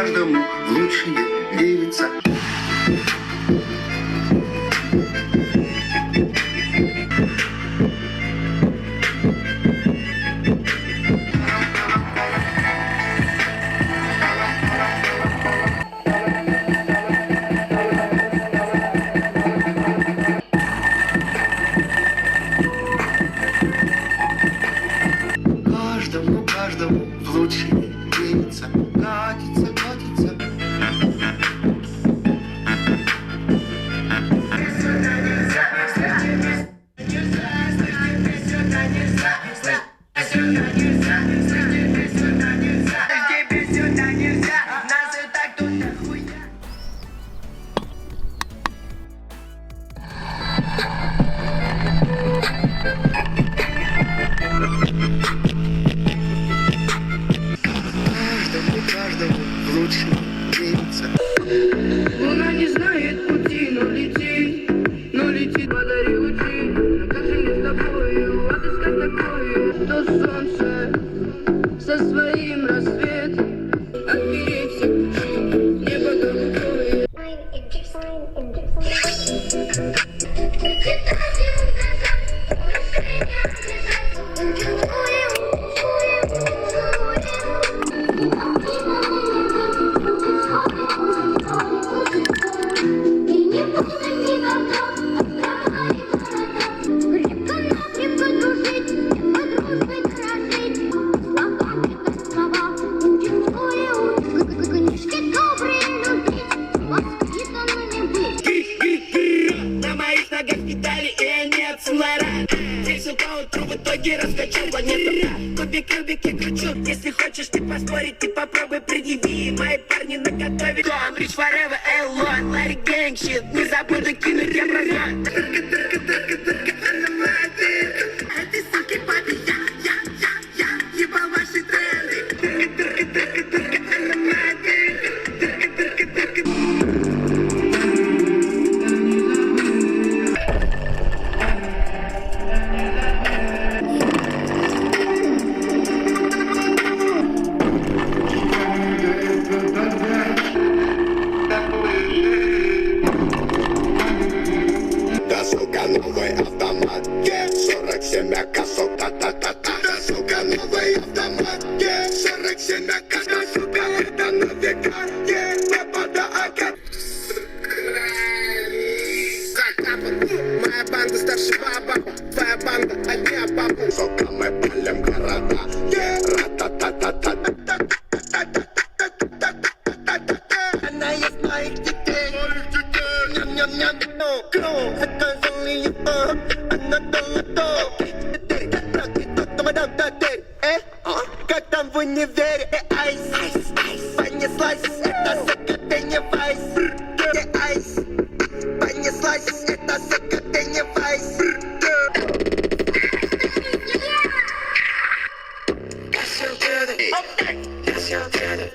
каждому лучшие девица. Каждому лучшие девица. Катится, катится. Каждому лучшие девица. Луна не знает пути, но летит, подари лучи. Но как же мне с тобою отыскать такое, что солнце со своим рассветом отмерить всех небо голубое. На моих ногах педали, и они от снара. Здесь поутру в итоге раскачал планету. Кубики кручу. Если хочешь ты поспорить, ты попробуй предъяви. Мои парни наготове. I'm rich forever, Эллон, Ларри Гэнг, щит. Не забуду кинуть я прозрак. Этой суки папе я ебал ваши тренды. Да, сука, новый автомат, 47 косок, та-та-та-та. Да, сука, новый автомат, 47 косок, сука, это на века, выпада АК. Моя банда старше баба, твоя банда одни бабу. Сука, мы палим города, ра-та-та-та-та. Она ест моих детей, ням-ням-ням, клоу, заказанный ебан, она долго. Как там в универе, айс, понеслась, это закатение вайс, айс, понеслась, это закатение вайс. That's your brother.